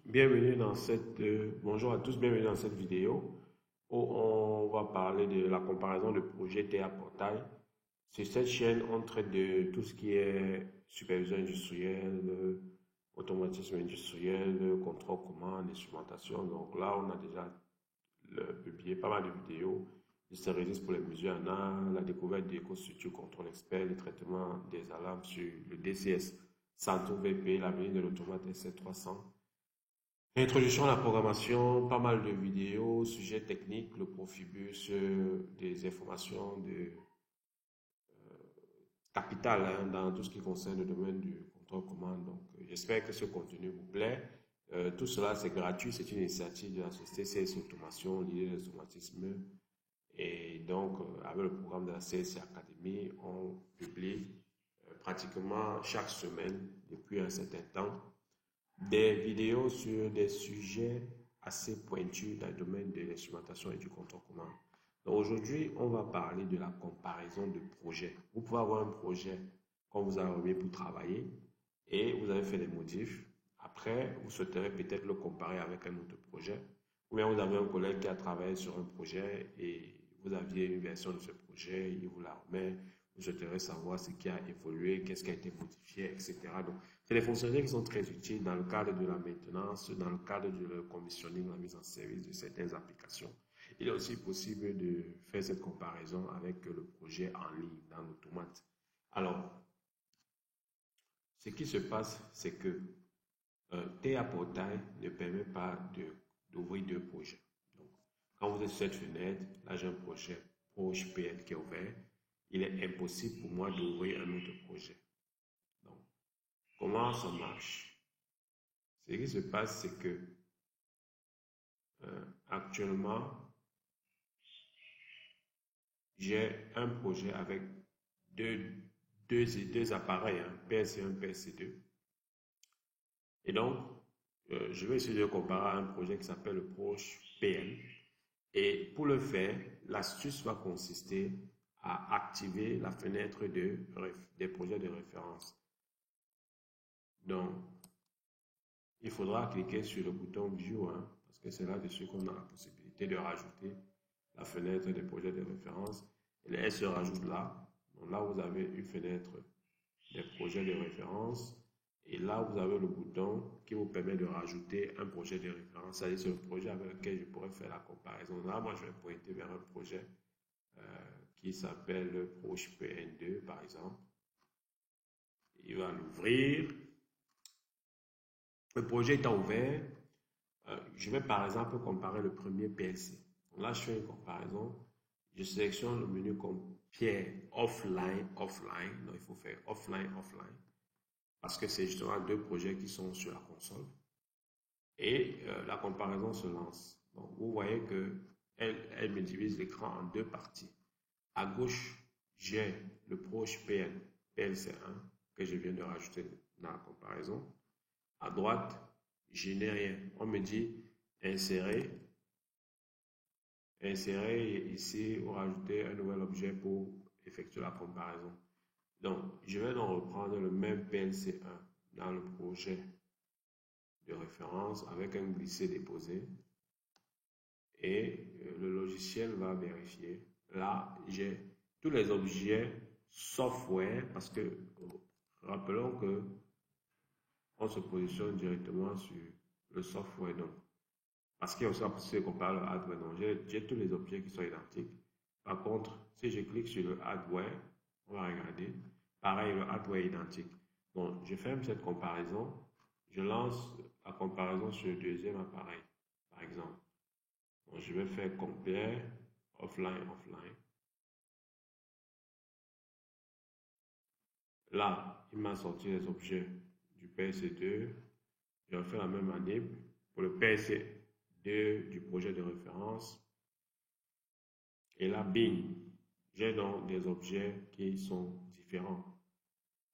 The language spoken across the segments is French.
Bienvenue dans bonjour à tous, bienvenue dans cette vidéo où on va parler de la comparaison de projets TA Portail. Sur cette chaîne, on traite de tout ce qui est supervision industrielle, automatisme industriel, contrôle commande, instrumentation. Donc là, on a déjà publié pas mal de vidéos. L'hystérésis pour les mesures en A, la découverte des éco-structures contrôle expert, le traitement des alarmes sur le DCS, Santo VP, l'avenir de l'automate SC300. Introduction à la programmation, pas mal de vidéos, sujets techniques, le Profibus, des informations de capital dans tout ce qui concerne le domaine du contrôle commande. Donc, j'espère que ce contenu vous plaît. Tout cela, c'est gratuit, c'est une initiative de la société CS Automation, l'idée de l'automatisme. Et donc, avec le programme de la CSC Academy, on publie pratiquement chaque semaine depuis un certain temps des vidéos sur des sujets assez pointus dans le domaine de l'instrumentation et du contrôle commande. Donc aujourd'hui, on va parler de la comparaison de projets. Vous pouvez avoir un projet qu'on vous a remis pour travailler et vous avez fait des modifs. Après, vous souhaiterez peut-être le comparer avec un autre projet. Ou bien vous avez un collègue qui a travaillé sur un projet et vous aviez une version de ce projet, il vous la remet. Vous souhaiterez savoir ce qui a évolué, qu'est-ce qui a été modifié, etc. Donc, c'est des fonctionnalités qui sont très utiles dans le cadre de la maintenance, dans le cadre du commissioning, la mise en service de certaines applications. Il est aussi possible de faire cette comparaison avec le projet en ligne dans l'automate. Alors, ce qui se passe, c'est que TA Portail ne permet pas d'ouvrir deux projets. Donc, quand vous êtes sur cette fenêtre, là j'ai un projet Proche PL qui est ouvert, il est impossible pour moi d'ouvrir un autre projet. Donc, comment ça marche? Ce qui se passe, c'est que actuellement, j'ai un projet avec deux appareils, PLC1, PLC2. Et donc, je vais essayer de comparer à un projet qui s'appelle le Proche PL. Et pour le faire, l'astuce va consister à activer la fenêtre des projets de référence. Donc, il faudra cliquer sur le bouton View, parce que c'est là-dessus qu'on a la possibilité de rajouter la fenêtre des projets de référence. Et elle se rajoute là. Donc là, vous avez une fenêtre des projets de référence. Et là, vous avez le bouton qui vous permet de rajouter un projet de référence. C'est-à-dire c'est le projet avec lequel je pourrais faire la comparaison. Là, moi, je vais pointer vers un projet qui s'appelle Proche PN2, par exemple. Il va l'ouvrir. Le projet étant ouvert, je vais par exemple comparer le premier PLC. Donc là, je fais une comparaison. Je sélectionne le menu compare offline. Donc, il faut faire offline. Parce que c'est justement deux projets qui sont sur la console. Et la comparaison se lance. Donc, vous voyez que elle me divise l'écran en deux parties. À gauche, j'ai le Proche PLC1 que je viens de rajouter dans la comparaison. À droite, je n'ai rien. On me dit insérer ici ou rajouter un nouvel objet pour effectuer la comparaison. Donc, je vais donc reprendre le même PLC1 dans le projet de référence avec un glisser-déposer et le logiciel va vérifier. Là, j'ai tous les objets software parce que rappelons que on se positionne directement sur le software. Donc, parce qu'il y a aussi la possibilité de comparer le hardware. Donc, j'ai tous les objets qui sont identiques. Par contre, si je clique sur le hardware, on va regarder. Pareil, le hardware est identique. Bon, je ferme cette comparaison. Je lance la comparaison sur le deuxième appareil, par exemple. Donc, je vais faire compare offline. Là, il m'a sorti les objets du PLC2. Je vais faire la même manip pour le PLC2 du projet de référence. Et là, bing, j'ai donc des objets qui sont différents.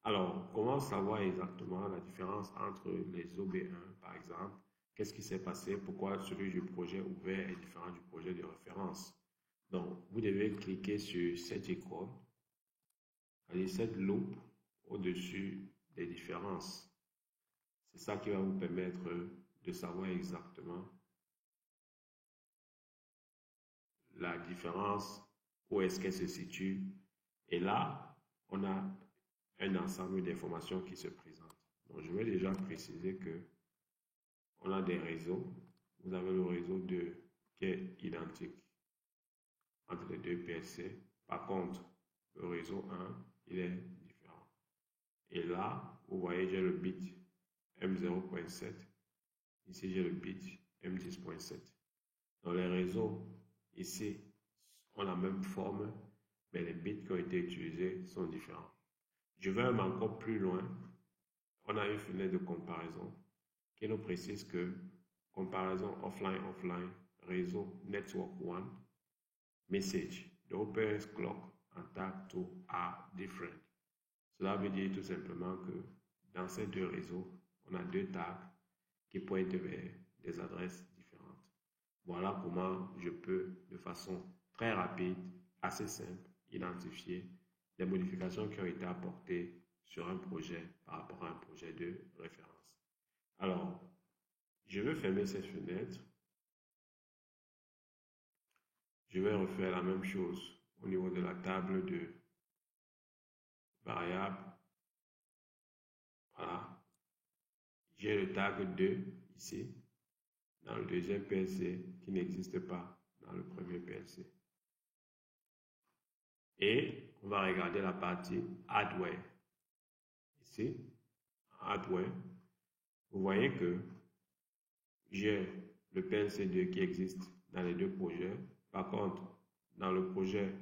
Alors, comment savoir exactement la différence entre les OB1, par exemple? Qu'est-ce qui s'est passé? Pourquoi celui du projet ouvert est différent du projet de référence? Donc, vous devez cliquer sur cette icône, cette loupe au-dessus des différences. C'est ça qui va vous permettre de de savoir exactement la différence, où est-ce qu'elle se situe. Et là, on a un ensemble d'informations qui se présentent. Donc, je vais déjà préciser que on a des réseaux. Vous avez le réseau 2 qui est identique entre les deux PLC. Par contre, le réseau 1, il est différent. Et là, vous voyez, j'ai le bit M0.7. Ici, j'ai le bit M10.7. Dans les réseaux, ici, ont la même forme, mais les bits qui ont été utilisés sont différents. Je vais même encore plus loin. On a une fenêtre de comparaison qui nous précise que comparaison offline-offline, réseau network 1, message, the OPS clock and tag 2 are different. Cela veut dire tout simplement que dans ces deux réseaux, on a deux tags qui pointent vers des adresses différentes. Voilà comment je peux, de façon très rapide, assez simple, identifier les modifications qui ont été apportées sur un projet par rapport à un projet de référence. Alors, je vais fermer cette fenêtre. Je vais refaire la même chose au niveau de la table de variables. Voilà. J'ai le tag 2 ici, dans le deuxième PLC, qui n'existe pas dans le premier PLC. Et on va regarder la partie hardware. Ici, hardware, vous voyez que j'ai le PLC2 qui existe dans les deux projets. Par contre, dans le projet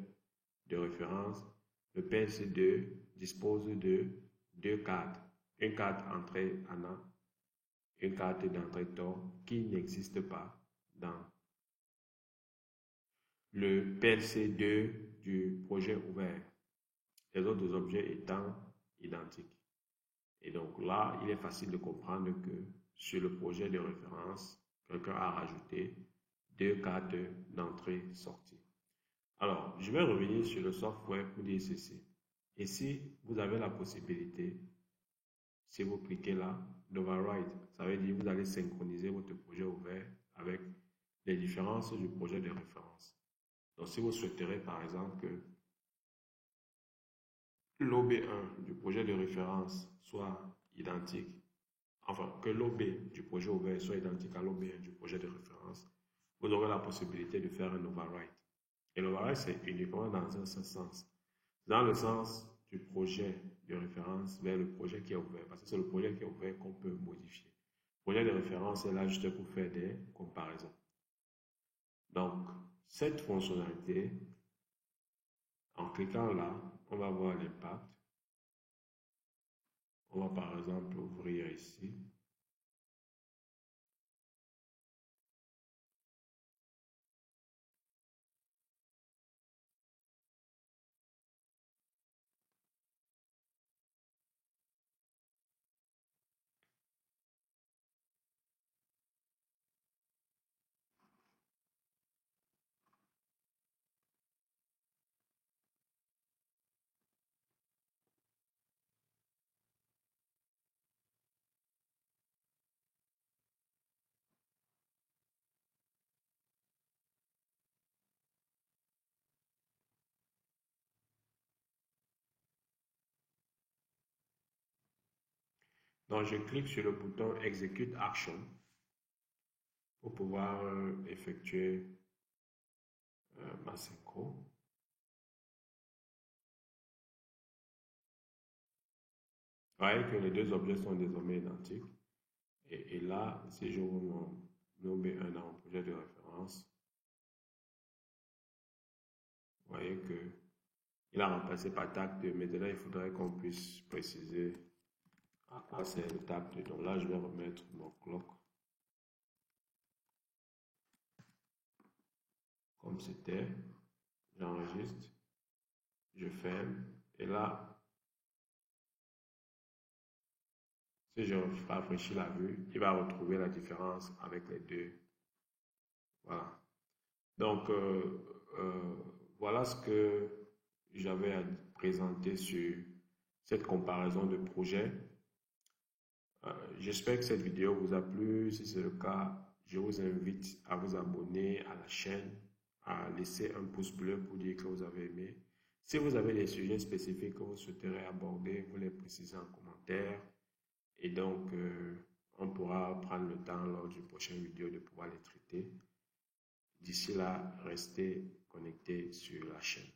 de référence, le PLC2 dispose de deux cartes. Une carte entrée ANA, une carte d'entrée TOR qui n'existe pas dans le PLC2 du projet ouvert. Les autres objets étant identiques. Et donc là, il est facile de comprendre que sur le projet de référence, quelqu'un a rajouté deux cartes d'entrée-sortie. Alors, je vais revenir sur le software pour dire ceci. Ici, vous avez la possibilité, si vous cliquez là, d'override. Ça veut dire que vous allez synchroniser votre projet ouvert avec les différences du projet de référence. Donc, si vous souhaiterez, par exemple, que l'OB1 du projet de référence soit identique, enfin, que l'OB du projet ouvert soit identique à l'OB1 du projet de référence, vous aurez la possibilité de faire un override. Et l'override, c'est uniquement dans un seul sens. Dans le sens du projet de référence vers le projet qui est ouvert, parce que c'est le projet qui est ouvert qu'on peut modifier. Le projet de référence est là juste pour faire des comparaisons. Donc, cette fonctionnalité, en cliquant là, on va voir l'impact. On va par exemple ouvrir ici. Donc, je clique sur le bouton Execute Action pour pouvoir effectuer ma synchro. Vous voyez que les deux objets sont désormais identiques. Et là, si j'ouvre mon B1 dans mon projet de référence, vous voyez que il a remplacé par tag 2. Maintenant, il faudrait qu'on puisse préciser à quoi c'est le tag 2. Donc là, je vais remettre mon clock comme c'était. J'enregistre, je ferme. Et là, si je rafraîchis la vue, il va retrouver la différence avec les deux. Voilà. Donc, voilà ce que j'avais à présenter sur cette comparaison de projets. J'espère que cette vidéo vous a plu. Si c'est le cas, je vous invite à vous abonner à la chaîne, à laisser un pouce bleu pour dire que vous avez aimé. Si vous avez des sujets spécifiques que vous souhaiterez aborder, vous les précisez en commentaire. Et donc, on pourra prendre le temps lors d'une prochaine vidéo de pouvoir les traiter. D'ici là, restez connectés sur la chaîne.